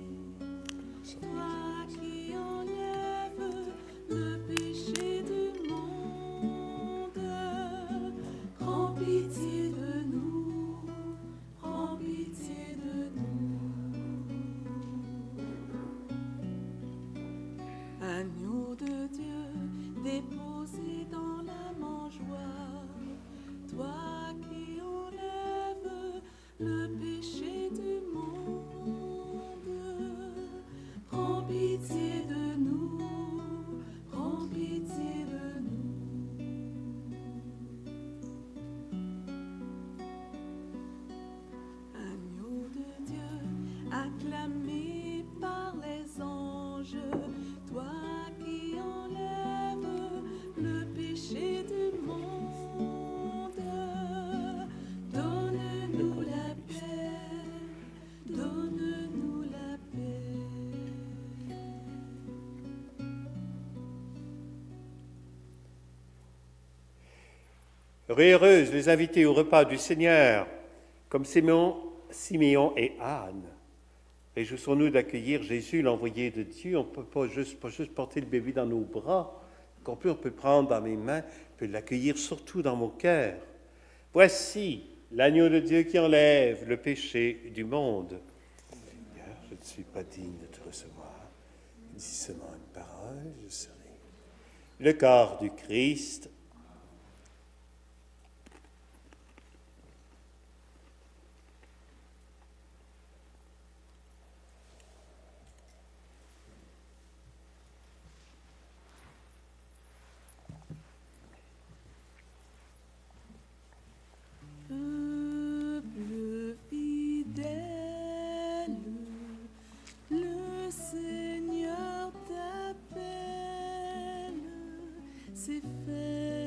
toi qui enlèves le péché du monde, prends pitié de nous, prends pitié de nous. Agneau de Dieu, déposé dans la mangeoire, toi qui enlèves le péché du monde, prends pitié de nous, prends pitié de nous. Agneau de Dieu, acclamé par les anges, toi qui enlèves le péché du monde, donne-nous la paix, donne-nous la paix. Heureux et heureuses les invités au repas du Seigneur, comme Siméon et Anne. Réjouissons-nous d'accueillir Jésus, l'envoyé de Dieu. On ne peut pas juste porter le bébé dans nos bras. Qu'en plus, on peut prendre dans mes mains, on peut l'accueillir surtout dans mon cœur. Voici l'agneau de Dieu qui enlève le péché du monde. Seigneur, je ne suis pas digne de te recevoir. Dis seulement une parole, je serai. Le corps du Christ. Peuple fidèle, le Seigneur t'appelle, c'est fait.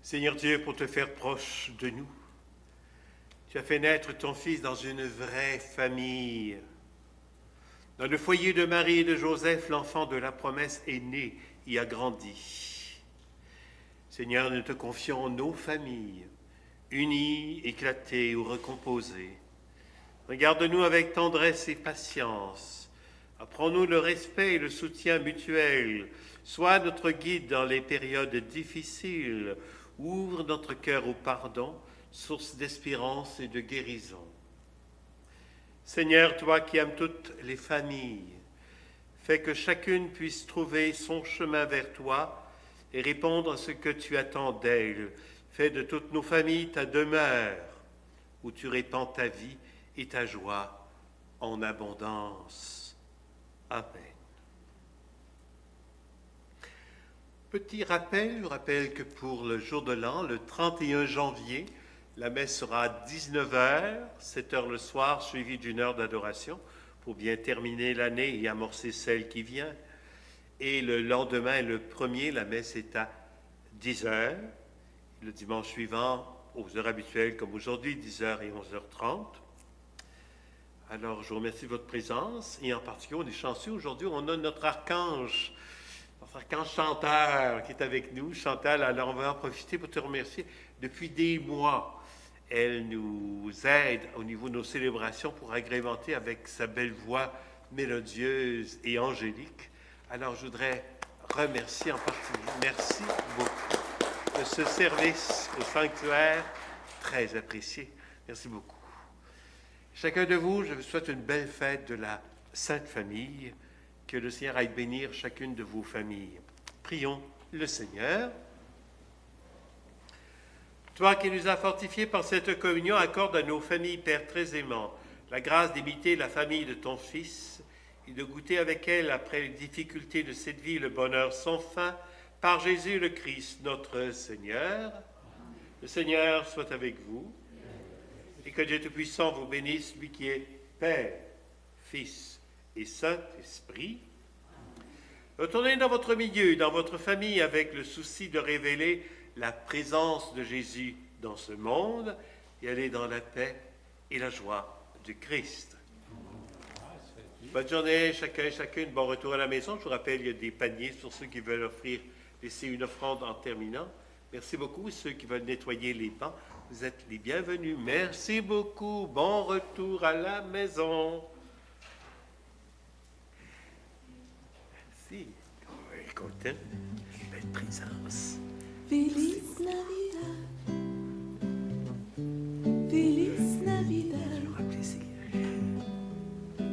Seigneur Dieu, pour te faire proche de nous, tu as fait naître ton Fils dans une vraie famille. Dans le foyer de Marie et de Joseph, l'enfant de la promesse est né et a grandi. Seigneur, nous te confions nos familles, unies, éclatées ou recomposées. Regarde-nous avec tendresse et patience. Apprends-nous le respect et le soutien mutuel. Sois notre guide dans les périodes difficiles. Ouvre notre cœur au pardon, source d'espérance et de guérison. Seigneur, toi qui aimes toutes les familles, fais que chacune puisse trouver son chemin vers toi et répondre à ce que tu attends d'elle. Fais de toutes nos familles ta demeure, où tu répands ta vie et ta joie en abondance. Amen. Petit rappel, je rappelle que pour le jour de l'an, le 31 janvier, la messe sera à 19h, 7h le soir, suivie d'une heure d'adoration pour bien terminer l'année et amorcer celle qui vient. Et le lendemain, le 1er, la messe est à 10h. Le dimanche suivant, aux heures habituelles comme aujourd'hui, 10h et 11h30. Alors, je vous remercie de votre présence et en particulier, on est chanceux aujourd'hui, on a notre archange chanteur qui est avec nous. Chantal, alors on va en profiter pour te remercier. Depuis des mois, elle nous aide au niveau de nos célébrations pour agrémenter avec sa belle voix mélodieuse et angélique. Alors je voudrais remercier en particulier, merci beaucoup de ce service au sanctuaire, très apprécié. Merci beaucoup. Chacun de vous, je vous souhaite une belle fête de la Sainte Famille. Que le Seigneur aille bénir chacune de vos familles. Prions le Seigneur. Toi qui nous as fortifiés par cette communion, accorde à nos familles, Père très aimant, la grâce d'imiter la famille de ton Fils et de goûter avec elle, après les difficultés de cette vie, le bonheur sans fin, par Jésus le Christ, notre Seigneur. Le Seigneur soit avec vous et que Dieu Tout-Puissant vous bénisse, lui qui est Père, Fils et Saint-Esprit. Retournez dans votre milieu, dans votre famille, avec le souci de révéler la présence de Jésus dans ce monde et allez dans la paix et la joie du Christ. Bonne journée, chacun et chacune. Bon retour à la maison. Je vous rappelle, il y a des paniers pour ceux qui veulent laisser une offrande en terminant. Merci beaucoup. Ceux qui veulent nettoyer les bancs, vous êtes les bienvenus. Merci beaucoup. Bon retour à la maison. Merci. On est content. Belle présence. Feliz Navidad. Feliz Navidad. Toujours un plaisir.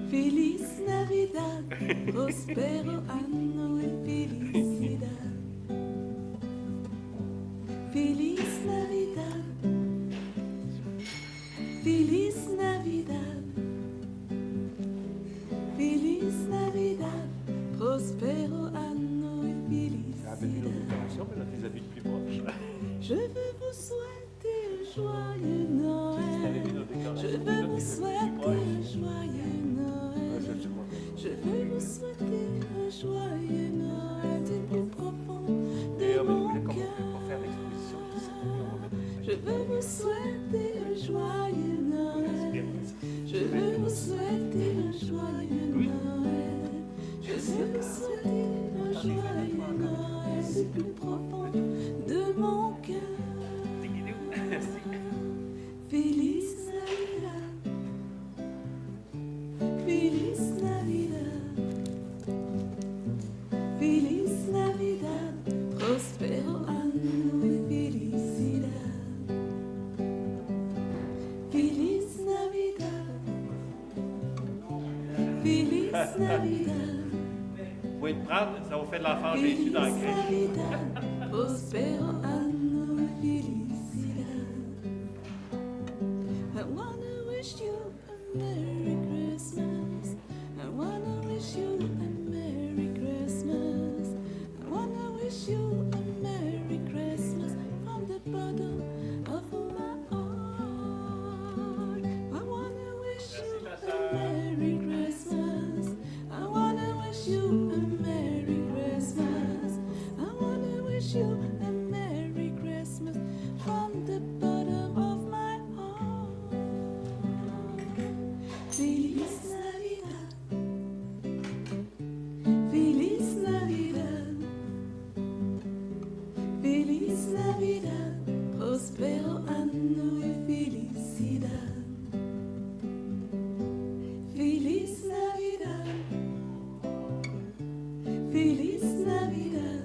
Feliz Navidad. Prospero anno e felicidad. Feliz Navidad. Feliz Navidad. Feliz Navidad. Prospero anno e felicidad. Je veux vous souhaiter un joyeux Noël. Je veux vous souhaiter un joyeux Noël. Je veux vous souhaiter un joyeux Noël du plus profond de mon cœur. Je veux vous souhaiter un joyeux Noël. Je veux vous souhaiter un joyeux Noël. Je veux vous souhaiter un joyeux Noël du plus profond de mon cœur. Feliz Navidad. Feliz Navidad. Feliz Navidad. Prospero anno e felicidad. Feliz Navidad. Feliz Navidad. Vous pouvez te prendre, ça vous fait de l'enfant Jésus dans la Feliz crèche. Navidad. Prospero anno e felicidad. I wanna wish you a Merry Christmas. I wanna wish you a Merry Christmas. I wanna wish you a Merry Christmas from the bottom of my heart. I wanna wish you a Merry Christmas. I wanna wish you a Merry Christmas. I wanna wish you a Merry Christmas Feliz Navidad, prospero anno y felicidad. Feliz Navidad, Feliz Navidad,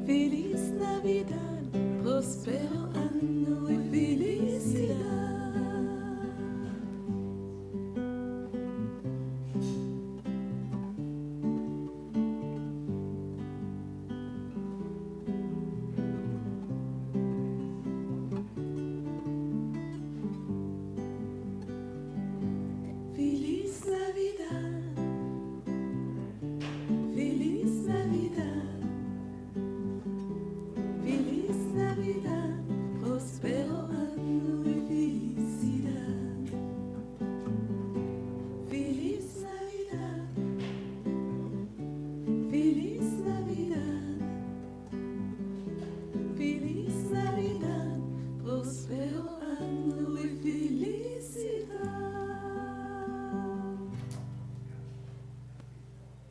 Feliz Navidad, prospero anno y felicidad. Feliz Navidad,